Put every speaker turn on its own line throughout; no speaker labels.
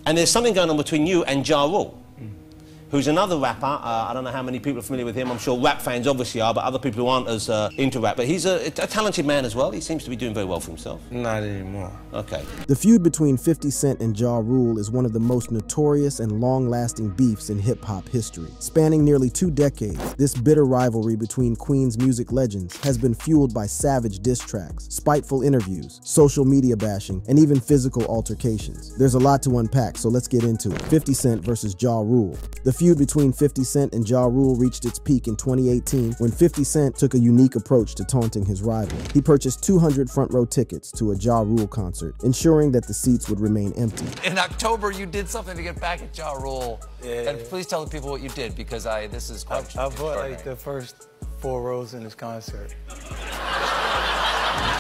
And there's something going on between you and Ja Rule, who's another rapper. I don't know how many people are familiar with him. I'm sure rap fans obviously are, but other people who aren't as into rap. But he's a talented man as well. He seems to be doing very well for himself.
Not anymore.
Okay.
The feud between 50 Cent and Ja Rule is one of the most notorious and long-lasting beefs in hip-hop history. Spanning nearly 2 decades, this bitter rivalry between Queens music legends has been fueled by savage diss tracks, spiteful interviews, social media bashing, and even physical altercations. There's a lot to unpack, so let's get into it. 50 Cent versus Ja Rule. The feud between 50 Cent and Ja Rule reached its peak in 2018 when 50 Cent took a unique approach to taunting his rival. He purchased 200 front-row tickets to a Ja Rule concert, ensuring that the seats would remain empty.
In October, you did something to get back at Ja Rule.
Yeah.
And please tell the people what you did, because this is quite
I bought like the first 4 rows in his concert.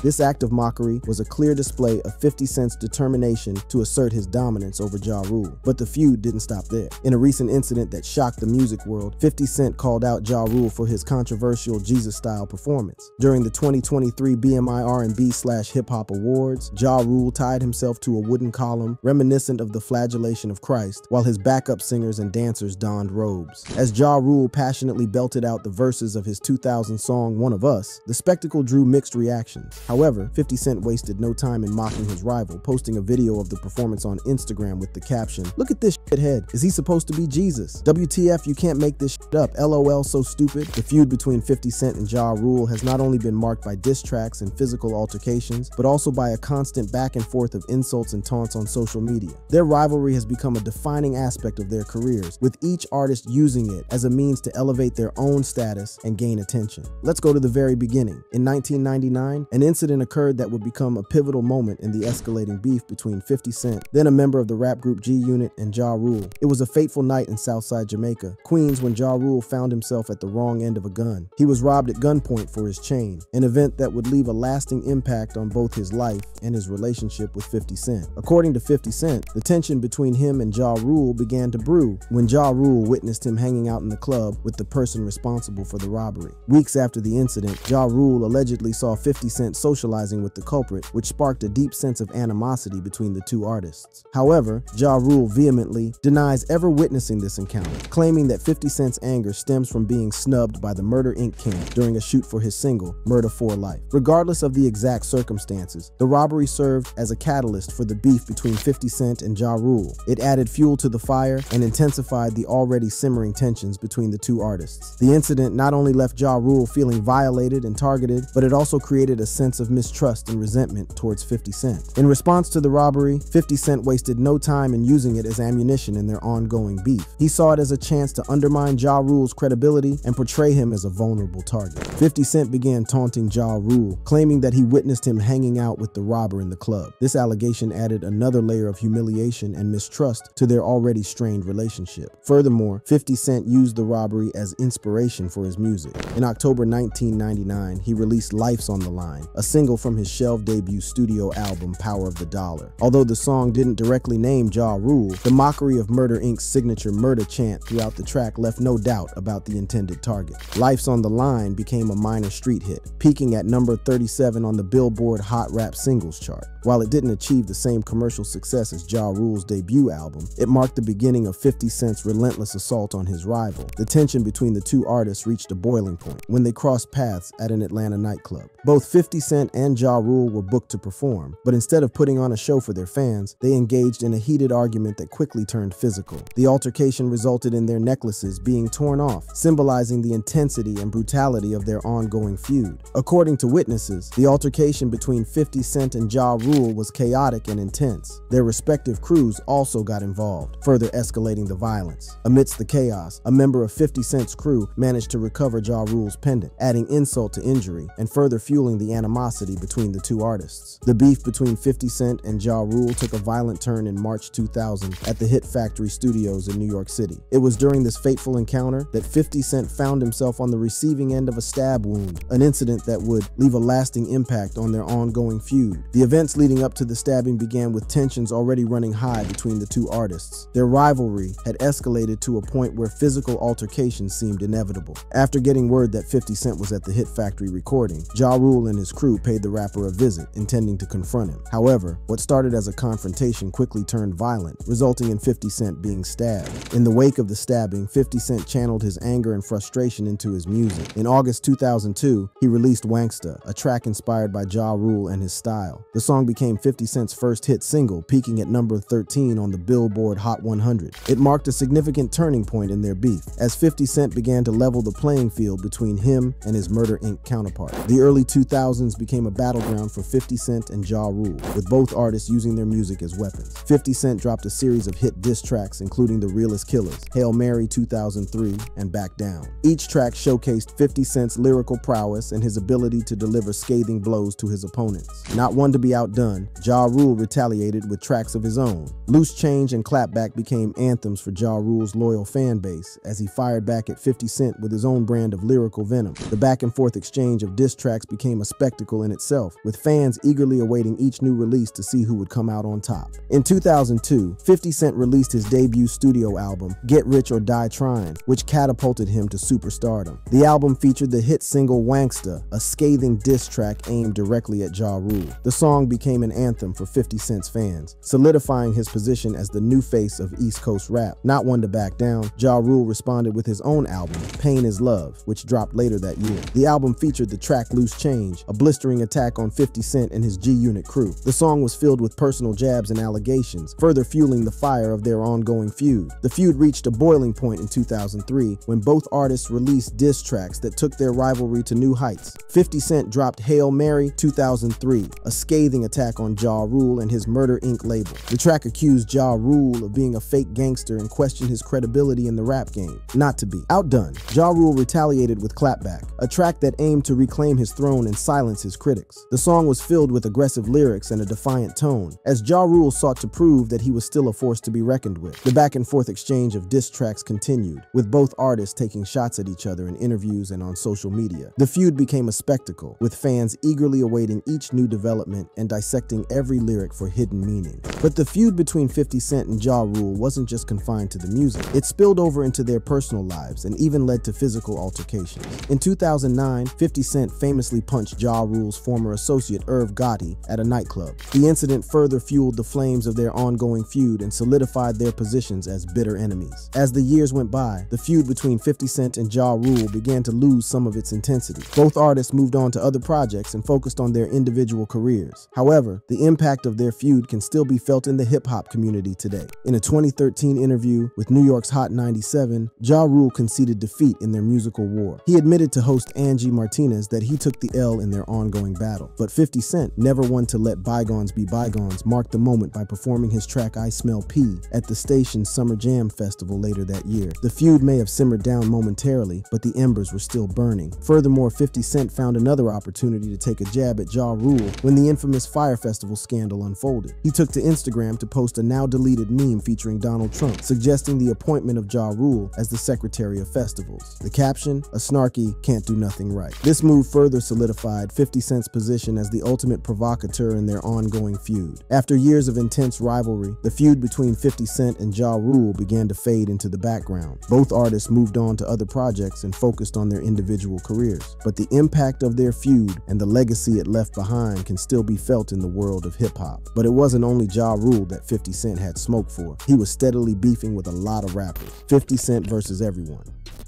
This act of mockery was a clear display of 50 Cent's determination to assert his dominance over Ja Rule. But the feud didn't stop there. In a recent incident that shocked the music world, 50 Cent called out Ja Rule for his controversial Jesus-style performance. During the 2023 BMI R&B/Hip Hop Awards, Ja Rule tied himself to a wooden column reminiscent of the flagellation of Christ, while his backup singers and dancers donned robes. As Ja Rule passionately belted out the verses of his 2000 song One of Us, the spectacle drew mixed reactions. However, 50 Cent wasted no time in mocking his rival, posting a video of the performance on Instagram with the caption, "Look at this shithead. Is he supposed to be Jesus? WTF, you can't make this shit up. LOL, so stupid." The feud between 50 Cent and Ja Rule has not only been marked by diss tracks and physical altercations, but also by a constant back and forth of insults and taunts on social media. Their rivalry has become a defining aspect of their careers, with each artist using it as a means to elevate their own status and gain attention. Let's go to the very beginning. In 1999, an incident occurred that would become a pivotal moment in the escalating beef between 50 Cent, then a member of the rap group G-Unit, and Ja Rule. It was a fateful night in Southside Jamaica, Queens, when Ja Rule found himself at the wrong end of a gun. He was robbed at gunpoint for his chain, an event that would leave a lasting impact on both his life and his relationship with 50 Cent. According to 50 Cent, the tension between him and Ja Rule began to brew when Ja Rule witnessed him hanging out in the club with the person responsible for the robbery. Weeks after the incident, Ja Rule allegedly saw 50 Cent socializing with the culprit, which sparked a deep sense of animosity between the two artists. However, Ja Rule vehemently denies ever witnessing this encounter, claiming that 50 Cent's anger stems from being snubbed by the Murder Inc. camp during a shoot for his single, Murder for Life. Regardless of the exact circumstances, the robbery served as a catalyst for the beef between 50 Cent and Ja Rule. It added fuel to the fire and intensified the already simmering tensions between the two artists. The incident not only left Ja Rule feeling violated and targeted, but it also created a sense of mistrust and resentment towards 50 Cent. In response to the robbery, 50 Cent wasted no time in using it as ammunition in their ongoing beef. He saw it as a chance to undermine Ja Rule's credibility and portray him as a vulnerable target. 50 Cent began taunting Ja Rule, claiming that he witnessed him hanging out with the robber in the club. This allegation added another layer of humiliation and mistrust to their already strained relationship. Furthermore, 50 Cent used the robbery as inspiration for his music. In October 1999, he released Life's on the Line, a single from his shelf debut studio album Power of the Dollar. Although the song didn't directly name Ja Rule, the mockery of Murder Inc.'s signature murder chant throughout the track left no doubt about the intended target. Life's on the Line became a minor street hit, peaking at number 37 on the Billboard Hot Rap Singles chart. While it didn't achieve the same commercial success as Ja Rule's debut album, it marked the beginning of 50 Cent's relentless assault on his rival. The tension between the two artists reached a boiling point when they crossed paths at an Atlanta nightclub. Both 50 Cent and Ja Rule were booked to perform, but instead of putting on a show for their fans, they engaged in a heated argument that quickly turned physical. The altercation resulted in their necklaces being torn off, symbolizing the intensity and brutality of their ongoing feud. According to witnesses, the altercation between 50 Cent and Ja Rule was chaotic and intense. Their respective crews also got involved, further escalating the violence. Amidst the chaos, a member of 50 Cent's crew managed to recover Ja Rule's pendant, adding insult to injury and further fueling the animosity between the two artists. The beef between 50 Cent and Ja Rule took a violent turn in March 2000 at the Hit Factory Studios in New York City. It was during this fateful encounter that 50 Cent found himself on the receiving end of a stab wound, an incident that would leave a lasting impact on their ongoing feud. The events leading up to the stabbing began with tensions already running high between the two artists. Their rivalry had escalated to a point where physical altercations seemed inevitable. After getting word that 50 Cent was at the Hit Factory recording, Ja Rule and his crew crew paid the rapper a visit, intending to confront him. However, what started as a confrontation quickly turned violent, resulting in 50 Cent being stabbed. In the wake of the stabbing, 50 Cent channeled his anger and frustration into his music. In August 2002, he released Wanksta, a track inspired by Ja Rule and his style. The song became 50 Cent's first hit single, peaking at number 13 on the Billboard Hot 100. It marked a significant turning point in their beef, as 50 Cent began to level the playing field between him and his Murder Inc. counterpart. The early 2000s became a battleground for 50 Cent and Ja Rule, with both artists using their music as weapons. 50 Cent dropped a series of hit diss tracks, including The Realest Killers, Hail Mary 2003, and Back Down. Each track showcased 50 Cent's lyrical prowess and his ability to deliver scathing blows to his opponents. Not one to be outdone, Ja Rule retaliated with tracks of his own. Loose Change and Clapback became anthems for Ja Rule's loyal fan base, as he fired back at 50 Cent with his own brand of lyrical venom. The back-and-forth exchange of diss tracks became a spectacle in itself, with fans eagerly awaiting each new release to see who would come out on top. In 2002, 50 Cent released his debut studio album, Get Rich or Die Trying, which catapulted him to superstardom. The album featured the hit single Wanksta, a scathing diss track aimed directly at Ja Rule. The song became an anthem for 50 Cent's fans, solidifying his position as the new face of East Coast rap. Not one to back down, Ja Rule responded with his own album, Pain Is Love, which dropped later that year. The album featured the track Loose Change, a blistering attack on 50 Cent and his G-Unit crew. The song was filled with personal jabs and allegations, further fueling the fire of their ongoing feud. The feud reached a boiling point in 2003 when both artists released diss tracks that took their rivalry to new heights. 50 Cent dropped Hail Mary 2003, a scathing attack on Ja Rule and his Murder Inc. label. The track accused Ja Rule of being a fake gangster and questioned his credibility in the rap game. Not to be outdone, Ja Rule retaliated with Clapback, a track that aimed to reclaim his throne and silence his critics. The song was filled with aggressive lyrics and a defiant tone, as Ja Rule sought to prove that he was still a force to be reckoned with. The back-and-forth exchange of diss tracks continued, with both artists taking shots at each other in interviews and on social media. The feud became a spectacle, with fans eagerly awaiting each new development and dissecting every lyric for hidden meaning. But the feud between 50 Cent and Ja Rule wasn't just confined to the music. It spilled over into their personal lives and even led to physical altercations. In 2009, 50 Cent famously punched Ja Rule's former associate Irv Gotti at a nightclub. The incident further fueled the flames of their ongoing feud and solidified their positions as bitter enemies. As the years went by, the feud between 50 Cent and Ja Rule began to lose some of its intensity. Both artists moved on to other projects and focused on their individual careers. However, the impact of their feud can still be felt in the hip-hop community today. In a 2013 interview with New York's Hot 97, Ja Rule conceded defeat in their musical war. He admitted to host Angie Martinez that he took the L in their ongoing battle. But 50 Cent, never one to let bygones be bygones, marked the moment by performing his track I Smell Pee at the station's Summer Jam Festival later that year. The feud may have simmered down momentarily, but the embers were still burning. Furthermore, 50 Cent found another opportunity to take a jab at Ja Rule when the infamous Fyre Festival scandal unfolded. He took to Instagram to post a now-deleted meme featuring Donald Trump, suggesting the appointment of Ja Rule as the Secretary of Festivals. The caption, a snarky, can't do nothing right. This move further solidified 50 Cent's position as the ultimate provocateur in their ongoing feud. After years of intense rivalry, the feud between 50 Cent and Ja Rule began to fade into the background. Both artists moved on to other projects and focused on their individual careers. But the impact of their feud and the legacy it left behind can still be felt in the world of hip-hop. But it wasn't only Ja Rule that 50 Cent had smoke for. He was steadily beefing with a lot of rappers. 50 Cent versus everyone.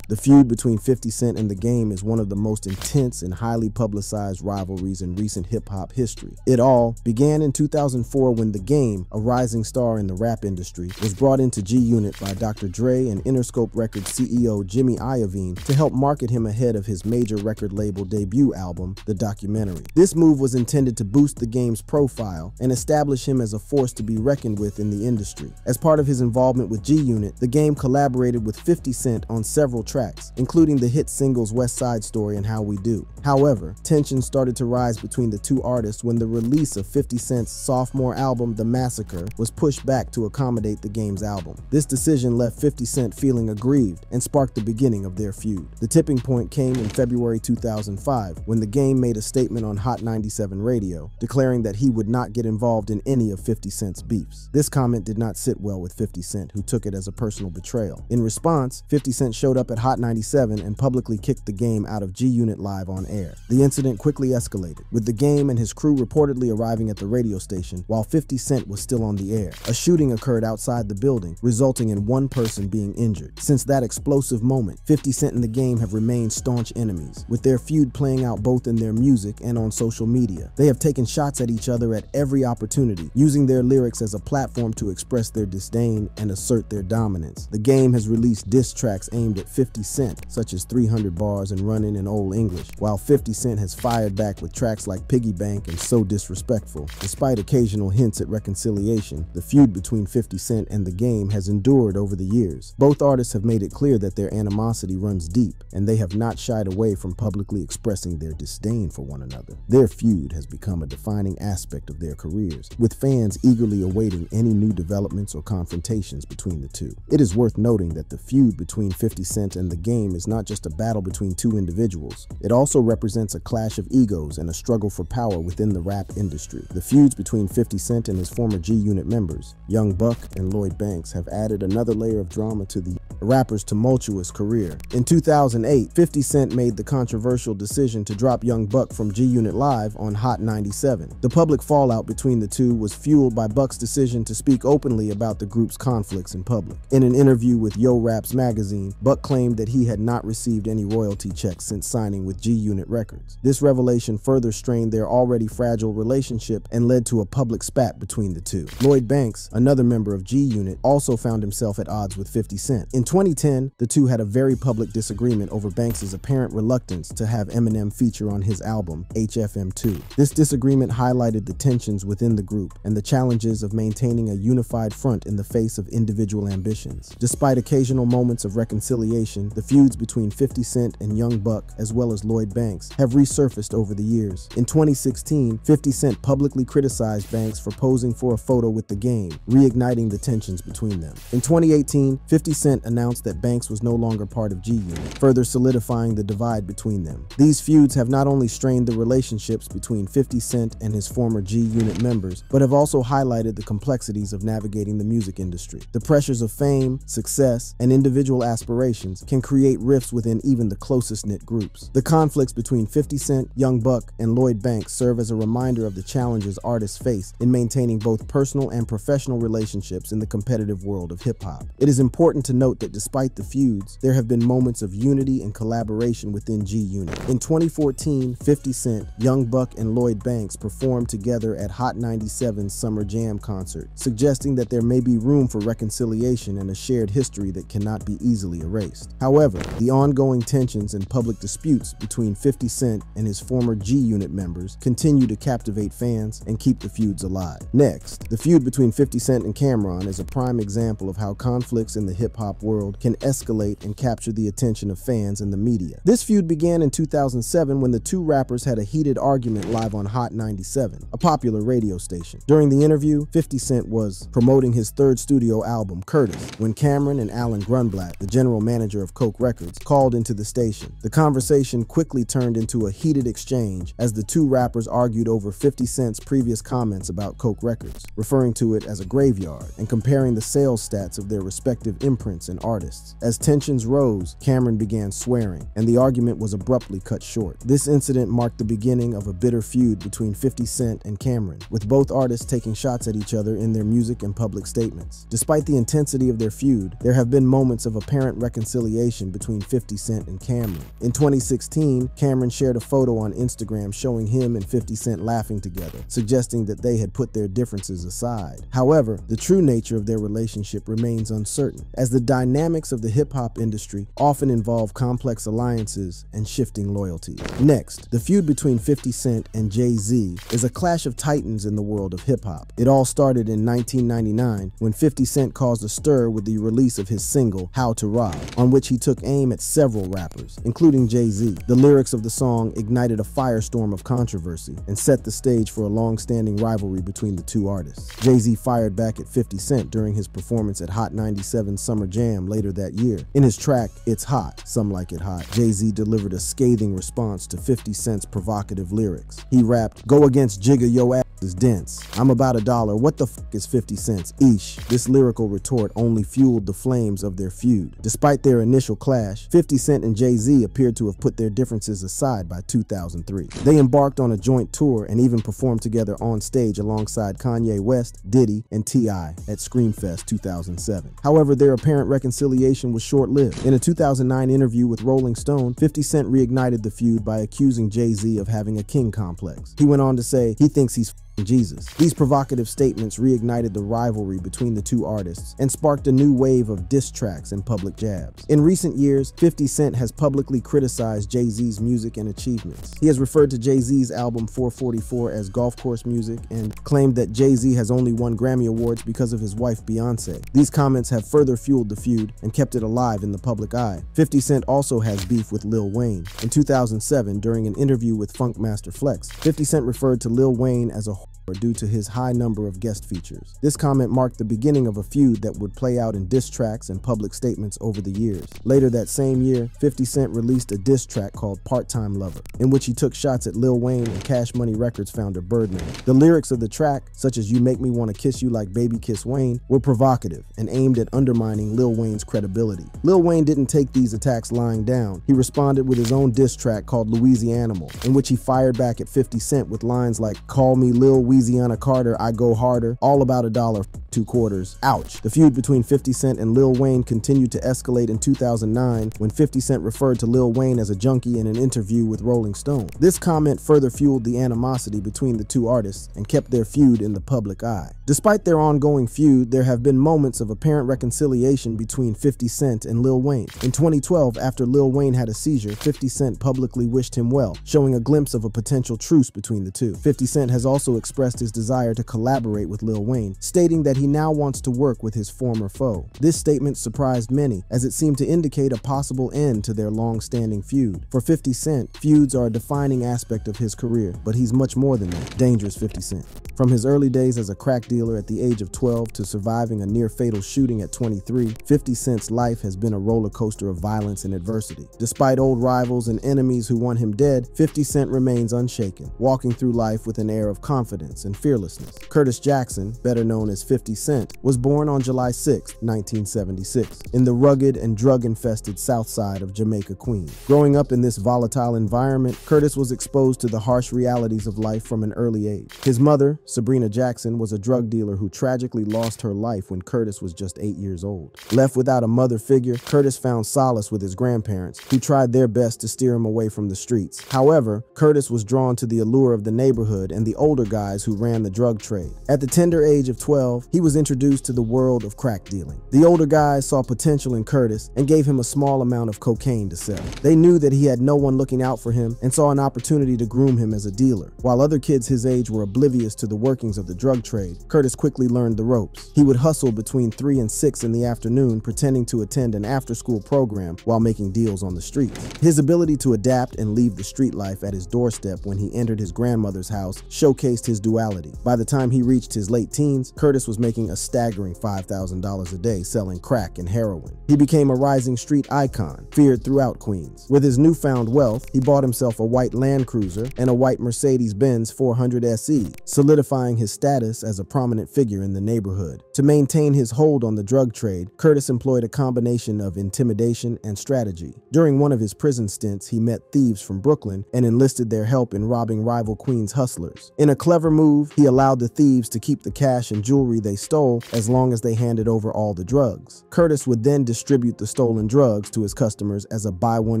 The feud between 50 Cent and The Game is one of the most intense and highly publicized rivalries in recent hip-hop history. It all began in 2004 when The Game, a rising star in the rap industry, was brought into G-Unit by Dr. Dre and Interscope Records CEO Jimmy Iovine to help market him ahead of his major record label debut album, The Documentary. This move was intended to boost The Game's profile and establish him as a force to be reckoned with in the industry. As part of his involvement with G-Unit, The Game collaborated with 50 Cent on several tracks, including the hit singles West Side Story and How We Do. However, tensions started to rise between the two artists when the release of 50 Cent's sophomore album, The Massacre, was pushed back to accommodate The Game's album. This decision left 50 Cent feeling aggrieved and sparked the beginning of their feud. The tipping point came in February 2005 when The Game made a statement on Hot 97 radio, declaring that he would not get involved in any of 50 Cent's beefs. This comment did not sit well with 50 Cent, who took it as a personal betrayal. In response, 50 Cent showed up at Hot 97 and publicly kicked the game out of G-Unit Live on air. The incident quickly escalated, with the game and his crew reportedly arriving at the radio station while 50 Cent was still on the air. A shooting occurred outside the building, resulting in one person being injured. Since that explosive moment, 50 Cent and the game have remained staunch enemies, with their feud playing out both in their music and on social media. They have taken shots at each other at every opportunity, using their lyrics as a platform to express their disdain and assert their dominance. The game has released diss tracks aimed at 50 Cent, such as 300 Bars and Runnin' in Old English, while 50 Cent has fired back with tracks like Piggy Bank and So Disrespectful. Despite occasional hints at reconciliation, the feud between 50 Cent and the game has endured over the years. Both artists have made it clear that their animosity runs deep, and they have not shied away from publicly expressing their disdain for one another. Their feud has become a defining aspect of their careers, with fans eagerly awaiting any new developments or confrontations between the two. It is worth noting that the feud between 50 Cent and the game is not just a battle between two individuals. It also represents a clash of egos and a struggle for power within the rap industry. The feuds between 50 Cent and his former G-Unit members, Young Buck and Lloyd Banks, have added another layer of drama to the rapper's tumultuous career. In 2008, 50 Cent made the controversial decision to drop Young Buck from G-Unit Live on Hot 97. The public fallout between the two was fueled by Buck's decision to speak openly about the group's conflicts in public. In an interview with Yo Raps magazine, Buck claimed that he had not received any royalty checks since signing with G-Unit Records. This revelation further strained their already fragile relationship and led to a public spat between the two. Lloyd Banks, another member of G-Unit, also found himself at odds with 50 Cent. In 2010, the two had a very public disagreement over Banks' apparent reluctance to have Eminem feature on his album, HFM2. This disagreement highlighted the tensions within the group and the challenges of maintaining a unified front in the face of individual ambitions. Despite occasional moments of reconciliation, the feuds between 50 Cent and Young Buck, as well as Lloyd Banks, have resurfaced over the years. In 2016, 50 Cent publicly criticized Banks for posing for a photo with the game, reigniting the tensions between them. In 2018, 50 Cent announced that Banks was no longer part of G-Unit, further solidifying the divide between them. These feuds have not only strained the relationships between 50 Cent and his former G-Unit members, but have also highlighted the complexities of navigating the music industry. The pressures of fame, success, and individual aspirations can create rifts within even the closest-knit groups. The conflicts between 50 Cent, Young Buck, and Lloyd Banks serve as a reminder of the challenges artists face in maintaining both personal and professional relationships in the competitive world of hip-hop. It is important to note that despite the feuds, there have been moments of unity and collaboration within G-Unit. In 2014, 50 Cent, Young Buck, and Lloyd Banks performed together at Hot 97's Summer Jam concert, suggesting that there may be room for reconciliation and a shared history that cannot be easily erased. However, the ongoing tensions and public disputes between 50 Cent and his former G-Unit members continue to captivate fans and keep the feuds alive. Next, the feud between 50 Cent and Cam'ron is a prime example of how conflicts in the hip-hop world can escalate and capture the attention of fans and the media. This feud began in 2007 when the two rappers had a heated argument live on Hot 97, a popular radio station. During the interview, 50 Cent was promoting his third studio album, Curtis, when Cam'ron and Alan Grunblatt, the general manager of Coke Records, called into the station. The conversation quickly turned into a heated exchange as the two rappers argued over 50 Cent's previous comments about Coke Records, referring to it as a graveyard and comparing the sales stats of their respective imprints and artists. As tensions rose, Cam'ron began swearing, and the argument was abruptly cut short. This incident marked the beginning of a bitter feud between 50 Cent and Cam'ron, with both artists taking shots at each other in their music and public statements. Despite the intensity of their feud, there have been moments of apparent reconciliation between 50 Cent and Cam'ron. In 2016, Cam'ron shared a photo on Instagram showing him and 50 Cent laughing together, suggesting that they had put their differences aside. However, the true nature of their relationship remains uncertain, as the dynamics of the hip-hop industry often involve complex alliances and shifting loyalties. Next, the feud between 50 Cent and Jay-Z is a clash of titans in the world of hip-hop. It all started in 1999 when 50 Cent caused a stir with the release of his single, How to Rob, on which he took aim at several rappers, including Jay-Z. The lyrics of the song ignited a firestorm of controversy and set the stage for a long-standing rivalry between the two artists. Jay-Z fired back at 50 Cent during his performance at Hot 97's Summer Jam later that year. In his track, It's Hot, Some Like It Hot, Jay-Z delivered a scathing response to 50 Cent's provocative lyrics. He rapped, "Go against Jigga yo ass is dense. I'm about $1. What the f is 50 cents? Eesh. This lyrical retort only fueled the flames of their feud. Despite their initial clash, 50 Cent and Jay-Z appeared to have put their differences aside by 2003. They embarked on a joint tour and even performed together on stage alongside Kanye West, Diddy, and T.I. at Screamfest 2007. However, their apparent reconciliation was short-lived. In a 2009 interview with Rolling Stone, 50 Cent reignited the feud by accusing Jay-Z of having a king complex. He went on to say he thinks he's Jesus. These provocative statements reignited the rivalry between the two artists and sparked a new wave of diss tracks and public jabs. In recent years, 50 Cent has publicly criticized Jay-Z's music and achievements. He has referred to Jay-Z's album 444 as golf course music and claimed that Jay-Z has only won Grammy Awards because of his wife Beyonce. These comments have further fueled the feud and kept it alive in the public eye. 50 Cent also has beef with Lil Wayne. In 2007, during an interview with Funkmaster Flex, 50 Cent referred to Lil Wayne as a due to his high number of guest features. This comment marked the beginning of a feud that would play out in diss tracks and public statements over the years. Later that same year, 50 Cent released a diss track called Part-Time Lover, in which he took shots at Lil Wayne and Cash Money Records founder Birdman. The lyrics of the track, such as "You Make Me Wanna Kiss You Like Baby Kiss Wayne," were provocative and aimed at undermining Lil Wayne's credibility. Lil Wayne didn't take these attacks lying down. He responded with his own diss track called Louisianimal, in which he fired back at 50 Cent with lines like "Call me Lil Louisiana Carter, I go harder, all about $1.02. Ouch. The feud between 50 Cent and Lil Wayne continued to escalate in 2009 when 50 Cent referred to Lil Wayne as a junkie in an interview with Rolling Stone. This comment further fueled the animosity between the two artists and kept their feud in the public eye. Despite their ongoing feud, there have been moments of apparent reconciliation between 50 Cent and Lil Wayne. In 2012, after Lil Wayne had a seizure, 50 Cent publicly wished him well, showing a glimpse of a potential truce between the two. 50 Cent has also expressed his desire to collaborate with Lil Wayne, stating that he now wants to work with his former foe. This statement surprised many, as it seemed to indicate a possible end to their long-standing feud. For 50 Cent, feuds are a defining aspect of his career, but he's much more than that. Dangerous 50 Cent. From his early days as a crack dealer at the age of 12 to surviving a near-fatal shooting at 23, 50 Cent's life has been a roller coaster of violence and adversity. Despite old rivals and enemies who want him dead, 50 Cent remains unshaken, walking through life with an air of confidence and fearlessness. Curtis Jackson, better known as 50 Cent, was born on July 6, 1976, in the rugged and drug-infested south side of Jamaica, Queens. Growing up in this volatile environment, Curtis was exposed to the harsh realities of life from an early age. His mother, Sabrina Jackson, was a drug dealer who tragically lost her life when Curtis was just 8 years old. Left without a mother figure, Curtis found solace with his grandparents, who tried their best to steer him away from the streets. However, Curtis was drawn to the allure of the neighborhood and the older guys who ran the drug trade. At the tender age of 12, he was introduced to the world of crack dealing. The older guys saw potential in Curtis and gave him a small amount of cocaine to sell. They knew that he had no one looking out for him and saw an opportunity to groom him as a dealer. While other kids his age were oblivious to the workings of the drug trade, Curtis quickly learned the ropes. He would hustle between 3 and 6 in the afternoon, pretending to attend an after-school program while making deals on the streets. His ability to adapt and leave the street life at his doorstep when he entered his grandmother's house showcased his duality. By the time he reached his late teens, Curtis was making a staggering $5,000 a day selling crack and heroin. He became a rising street icon, feared throughout Queens. With his newfound wealth, he bought himself a white Land Cruiser and a white Mercedes-Benz 400 SE, solidifying his status as a prominent figure in the neighborhood. To maintain his hold on the drug trade, Curtis employed a combination of intimidation and strategy. During one of his prison stints, he met thieves from Brooklyn and enlisted their help in robbing rival Queens hustlers. In a clever move, he allowed the thieves to keep the cash and jewelry they stole as long as they handed over all the drugs. Curtis would then distribute the stolen drugs to his customers as a buy one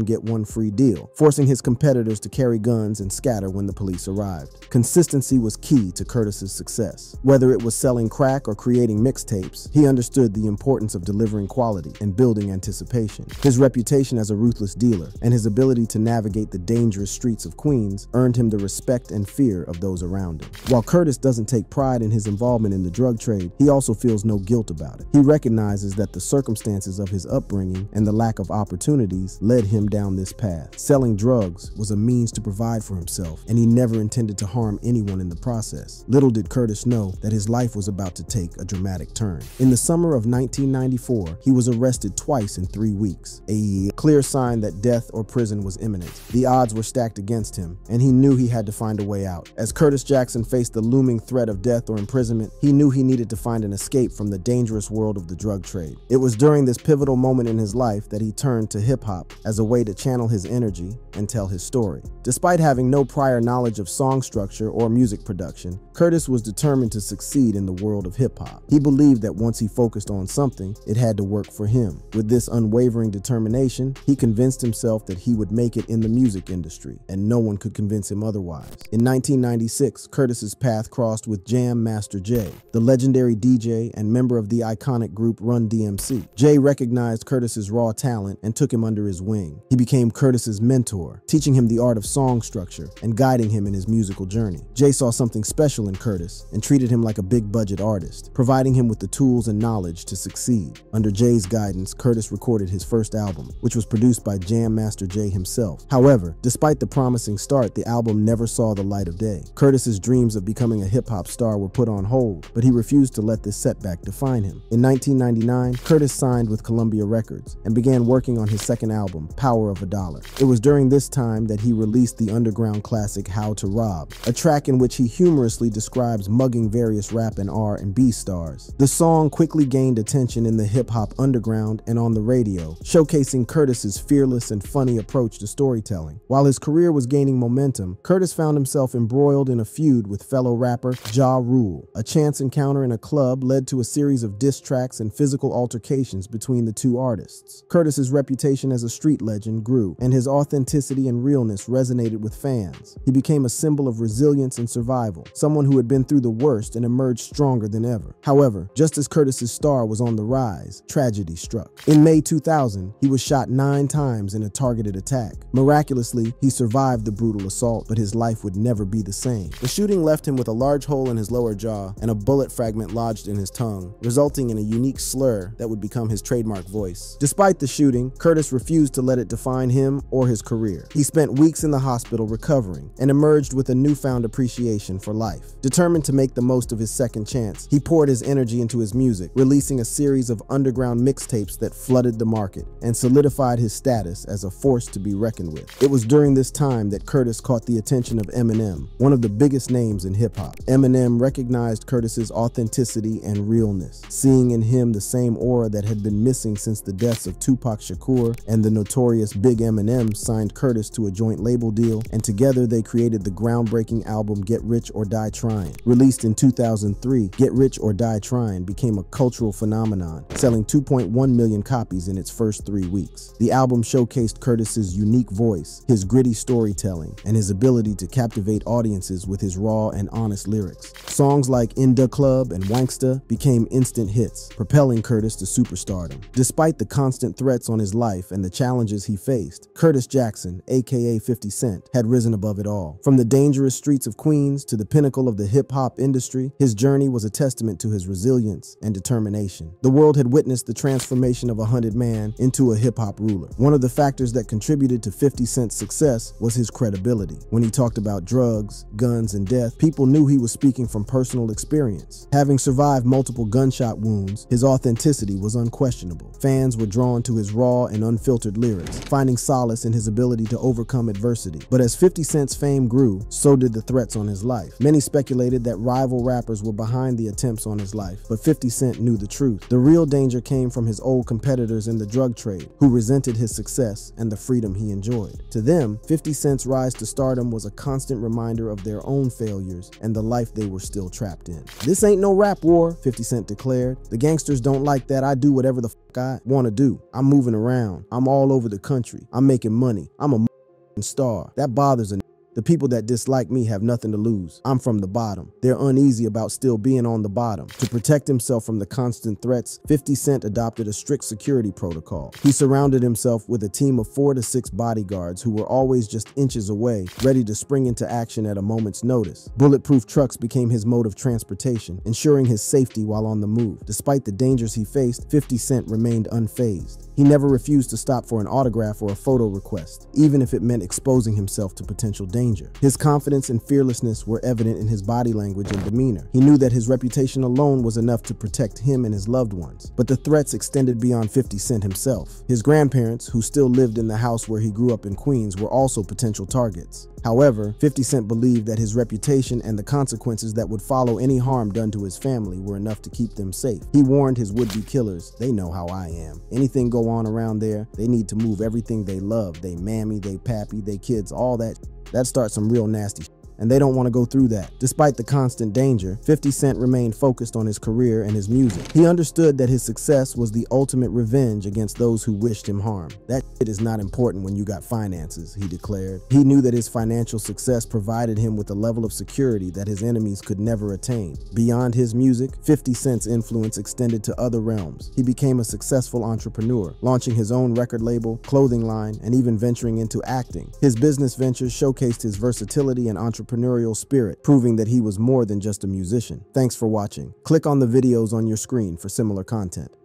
get one free deal, forcing his competitors to carry guns and scatter when the police arrived. Consistency was key to Curtis's success. Whether it was selling crack or creating mixtapes, he understood the importance of delivering quality and building anticipation. His reputation as a ruthless dealer and his ability to navigate the dangerous streets of Queens earned him the respect and fear of those around him. While Curtis doesn't take pride in his involvement in the drug trade, he also feels no guilt about it. He recognizes that the circumstances of his upbringing and the lack of opportunities led him down this path. Selling drugs was a means to provide for himself, and he never intended to harm anyone in the process. Little did Curtis know that his life was about to take a dramatic turn. In the summer of 1994, he was arrested twice in 3 weeks, a clear sign that death or prison was imminent. The odds were stacked against him, and he knew he had to find a way out. As Curtis Jackson faced the looming threat of death or imprisonment, he knew he needed to find an escape from the dangerous world of the drug trade. It was during this pivotal moment in his life that he turned to hip-hop as a way to channel his energy and tell his story. Despite having no prior knowledge of song structure or music production, Curtis was determined to succeed in the world of hip-hop. He believed that once he focused on something, it had to work for him. With this unwavering determination, he convinced himself that he would make it in the music industry, and no one could convince him otherwise. In 1996, Curtis's path crossed with Jam Master Jay, the legendary DJ and member of the iconic group Run DMC. Jay recognized Curtis's raw talent and took him under his wing. He became Curtis's mentor, teaching him the art of song structure and guiding him in his musical journey. Jay saw something special in Curtis and treated him like a big-budget artist, providing him with the tools and knowledge to succeed. Under Jay's guidance, Curtis recorded his first album, which was produced by Jam Master Jay himself. However, despite the promising start, the album never saw the light of day. Curtis's dreams of becoming a hip-hop star were put on hold, but he refused to let this setback define him. In 1999, Curtis signed with Columbia Records and began working on his second album, Power of a Dollar. It was during this time that he released the underground classic How to Rob, a track in which he humorously describes mugging various rap and R&B stars. The song quickly gained attention in the hip-hop underground and on the radio, showcasing Curtis's fearless and funny approach to storytelling. While his career was gaining momentum, Curtis found himself embroiled in a feud with fellow rapper Ja Rule. A chance encounter in a club led to a series of diss tracks and physical altercations between the two artists. Curtis's reputation as a street legend grew, and his authenticity and realness resonated with fans. He became a symbol of resilience and survival, someone who had been through the worst and emerged stronger than ever. However, just as Curtis's star was on the rise, tragedy struck. In May 2000, he was shot 9 times in a targeted attack. Miraculously, he survived the brutal assault, but his life would never be the same. The shooting left him with a large hole in his lower jaw and a bullet fragment lodged in his tongue, resulting in a unique slur that would become his trademark voice. Despite the shooting, Curtis refused to let it define him or his career. He spent weeks in the hospital recovering and emerged with a newfound appreciation for life. Determined to make the most of his second chance, he poured his energy into his music, releasing a series of underground mixtapes that flooded the market and solidified his status as a force to be reckoned with. It was during this time that Curtis caught the attention of Eminem, one of the biggest names in hip-hop. Eminem recognized Curtis's authenticity and realness, seeing in him the same aura that had been missing since the deaths of Tupac Shakur and the notorious Big Eminem signed Curtis to a joint label deal, and together they created the groundbreaking album Get Rich or Die Trying. Released in 2003, Get Rich or Die Trying became a cultural phenomenon, selling 2.1 million copies in its first 3 weeks. The album showcased Curtis's unique voice, his gritty storytelling, and his ability to captivate audiences with his raw and honest lyrics. Songs like In Da Club and Wanksta became instant hits, propelling Curtis to superstardom. Despite the constant threats on his life and the challenges he faced, Curtis Jackson, aka 50 Cent, had risen above it all. From the dangerous streets of Queens to the pinnacle of the hip-hop industry, his journey was a testament to his resilience and determination. The world had witnessed the transformation of a hunted man into a hip-hop ruler. One of the factors that contributed to 50 Cent's success was his credibility. When he talked about drugs, guns, and death, people knew he was speaking from personal experience. Having survived multiple gunshot wounds, his authenticity was unquestionable. Fans were drawn to his raw and unfiltered lyrics, finding solace in his ability to overcome adversity. But as 50 Cent's fame grew, so did the threats on his life. Many speculated that rival rappers were behind the attempts on his life, but 50 Cent knew the truth. The real danger came from his old competitors in the drug trade, who resented his success and the freedom he enjoyed. To them, 50 Cent's rise to stardom was a constant reminder of their own failures and the life they were still trapped in. "This ain't no rap war," 50 Cent declared. "The gangsters don't like that. I do whatever the fuck I want to do. I'm moving around. I'm all over the country. I'm making money. I'm a star. That bothers a The people that dislike me have nothing to lose. I'm from the bottom. They're uneasy about still being on the bottom." To protect himself from the constant threats, 50 Cent adopted a strict security protocol. He surrounded himself with a team of 4 to 6 bodyguards who were always just inches away, ready to spring into action at a moment's notice. Bulletproof trucks became his mode of transportation, ensuring his safety while on the move. Despite the dangers he faced, 50 Cent remained unfazed. He never refused to stop for an autograph or a photo request, even if it meant exposing himself to potential danger. danger. His confidence and fearlessness were evident in his body language and demeanor. He knew that his reputation alone was enough to protect him and his loved ones. But the threats extended beyond 50 Cent himself. His grandparents, who still lived in the house where he grew up in Queens, were also potential targets. However, 50 Cent believed that his reputation and the consequences that would follow any harm done to his family were enough to keep them safe. He warned his would-be killers, "They know how I am. Anything go on around there, they need to move everything they love, they mammy, they pappy, they kids, all that. That starts some real nasty shit. And they don't want to go through that." Despite the constant danger, 50 Cent remained focused on his career and his music. He understood that his success was the ultimate revenge against those who wished him harm. "That shit is not important when you got finances," he declared. He knew that his financial success provided him with a level of security that his enemies could never attain. Beyond his music, 50 Cent's influence extended to other realms. He became a successful entrepreneur, launching his own record label, clothing line, and even venturing into acting. His business ventures showcased his versatility and entrepreneurial spirit, proving that he was more than just a musician. Thanks for watching. Click on the videos on your screen for similar content.